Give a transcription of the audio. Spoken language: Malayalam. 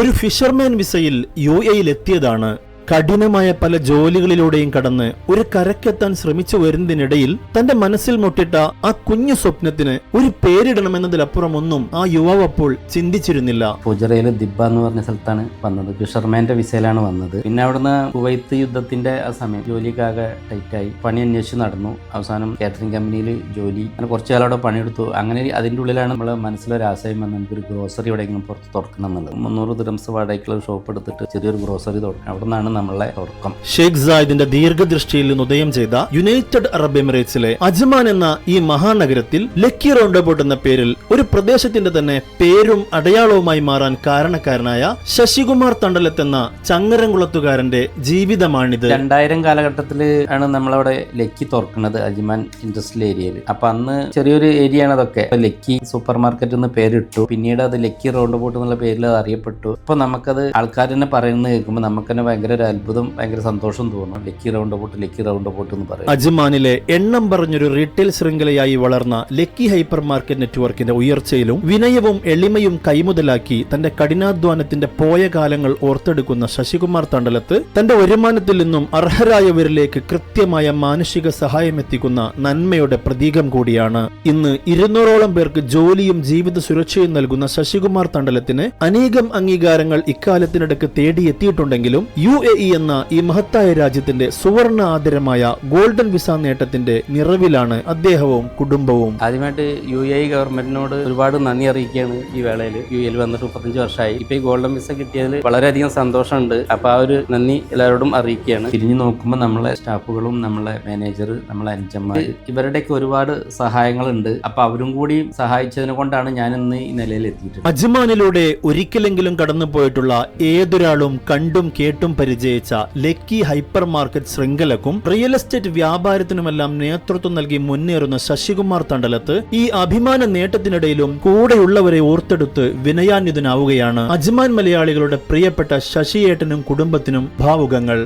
ഒരു ഫിഷർമാൻ വിസയിൽ UAE എത്തിയതാണ്. കഠിനമായ പല ജോലികളിലൂടെയും കടന്ന് ഒരു കരക്കെത്താൻ ശ്രമിച്ചു വരുന്നതിനിടയിൽ തന്റെ മനസ്സിൽ മുട്ടിട്ട ആ കുഞ്ഞു സ്വപ്നത്തിന് ഒരു പേരിടണമെന്നതിലപ്പുറം ഒന്നും ആ യുവാവ് അപ്പോൾ ചിന്തിച്ചിരുന്നില്ല. ഫുജറയില് ദിബ്ബ എന്ന് പറഞ്ഞ സ്ഥലത്താണ് വന്നത്. ഫിഷർമാന്റെ വിസയിലാണ് വന്നത്. പിന്നെ അവിടുന്ന് കുവൈത്ത് യുദ്ധത്തിന്റെ ആ സമയം ജോലിക്കാകെ ടൈറ്റായി പണി അന്വേഷിച്ച് നടന്നു. അവസാനം കാറ്ററിംഗ് കമ്പനിയിൽ ജോലി, അങ്ങനെ കുറച്ചു കാലം അവിടെ പണിയെടുത്തു. അങ്ങനെ അതിന്റെ ഉള്ളിലാണ് നമ്മളെ മനസ്സിലൊരു ആശയം വന്നത്, നമുക്കൊരു ഗ്രോസറി എവിടെയെങ്കിലും പുറത്ത് തുറക്കണം എന്നുള്ളത്. 300 ദിർഹംസ് വാടകയ്ക്കുള്ള ഷോപ്പ് എടുത്തിട്ട് ചെറിയൊരു ഗ്രോസറി തുറക്കണം. അവിടെ നിന്നാണ് നമ്മളെ തുടക്കം. ഷെയ്ഖ് സായിദിന്റെ ദീർഘദൃഷ്ടിയിൽ നിന്ന് ഉദയം ചെയ്ത യുണൈറ്റഡ് അറബ് എമിറേറ്റ്സിലെ അജ്മാൻ എന്ന ഈ മഹാനഗരത്തിൽ ലക്കി റൗണ്ട് അബൌട്ട് എന്ന പേരിൽ ഒരു പ്രദേശത്തിന്റെ തന്നെ പേരും അടയാളവുമായി മാറാൻ കാരണക്കാരനായ ശശികുമാർ തണ്ടലത്ത് എന്ന ചങ്ങരംകുളത്തുകാരന്റെ ജീവിതമാണിത്. 2000 കാലഘട്ടത്തിൽ ആണ് നമ്മളവിടെ ലക്കി തുറക്കുന്നത്, അജ്മാൻ ഇൻഡസ്ട്രിയൽ ഏരിയയിൽ. അപ്പൊ അന്ന് ചെറിയൊരു ഏരിയ ആണ് അതൊക്കെ. ലക്കി സൂപ്പർ മാർക്കറ്റ് എന്ന് പേരിട്ടു. പിന്നീട് അത് ലക്കി റൗണ്ട് അബൌട്ട് എന്നുള്ള പേരിൽ അത് അറിയപ്പെട്ടു. അപ്പൊ നമുക്കത് ആൾക്കാർ തന്നെ പറയുന്നത് കേൾക്കുമ്പോൾ നമുക്ക് തന്നെ ഭയങ്കര അത്ഭുതം, ഭയങ്കര സന്തോഷം തോന്നും. ലക്കി റൗണ്ട് അബൌട്ട് എന്ന് പറയും. അജ്മാനിലെ എണ്ണം പറഞ്ഞൊരു റീറ്റെയിൽ ശൃംഖലയായി വളർന്ന ലക്കി ഹൈപ്പർ മാർക്കറ്റ് നെറ്റ്വർക്കിന്റെ ഉയർച്ചയിലും വിനയവും എളിമയും കൈമുതലാക്കി തന്റെ കഠിനാധ്വാനത്തിന്റെ പോയ കാലങ്ങൾ ഓർത്തെടുക്കുന്ന ശശികുമാർ തണ്ടലത്ത് തന്റെ വരുമാനത്തിൽ നിന്നും അർഹരായവരിലേക്ക് കൃത്യമായ മാനുഷിക സഹായം എത്തിക്കുന്ന നന്മയുടെ പ്രതീകം കൂടിയാണ്. ഇന്ന് 200ഓളം പേർക്ക് ജോലിയും ജീവിത സുരക്ഷയും നൽകുന്ന ശശികുമാർ തണ്ടലത്തിന് അനേകം അംഗീകാരങ്ങൾ ഇക്കാലത്തിനിടയ്ക്ക് തേടിയെത്തിയിട്ടുണ്ടെങ്കിലും UAE എന്ന ഈ മഹത്തായ രാജ്യത്തിന്റെ സുവർണ ആദരമായ ഗോൾഡൻ വിസ നേട്ടത്തിന്റെ നിറവിലാണ് അദ്ദേഹവും കുടുംബവും. ആദ്യമായിട്ട് UAE ഗവൺമെന്റിനോട് ഒരുപാട് നന്ദി അറിയിക്കുകയാണ് ഈ വേളയിൽ. UAE വന്നിട്ട് 35 വർഷമായി. ഇപ്പൊ ഈ ഗോൾഡൻ വിസ കിട്ടിയതിൽ വളരെയധികം സന്തോഷമുണ്ട്. അപ്പൊ ആ ഒരു നന്ദി എല്ലാവരോടും അറിയിക്കുകയാണ്. തിരിഞ്ഞു നോക്കുമ്പോൾ നമ്മളെ സ്റ്റാഫുകളും നമ്മളെ മാനേജർ, നമ്മളെ അഞ്ചന്മാർ, ഇവരുടെയൊക്കെ ഒരുപാട് സഹായങ്ങളുണ്ട്. അപ്പൊ അവരും കൂടി സഹായിച്ചതിനെ കൊണ്ടാണ് ഞാൻ ഇന്ന് ഈ നിലയിൽ എത്തിയിട്ടുള്ളത്. അജ്മാനിലൂടെ ഒരിക്കലെങ്കിലും കടന്നു പോയിട്ടുള്ള ഏതൊരാളും കണ്ടും കേട്ടും പരിചയിച്ച ലക്കി ഹൈപ്പർ മാർക്കറ്റ് ശൃംഖലക്കും റിയൽ എസ്റ്റേറ്റ് വ്യാപാരത്തിനുമെല്ലാം നേതൃത്വം നൽകി മുന്നേറുന്ന ശശികുമാർ തണ്ടലത്ത് ഈ അഭിമാന നേട്ടത്തിനിടയിലും കൂടെയുള്ളവരെ ഓർത്തെടുത്ത് വിനയാന്വിതനാവുകയാണ്. അജ്മാൻ മലയാളികളുടെ പ്രിയപ്പെട്ട ശശിയേട്ടനും കുടുംബത്തിനും ഭാവുകങ്ങൾ.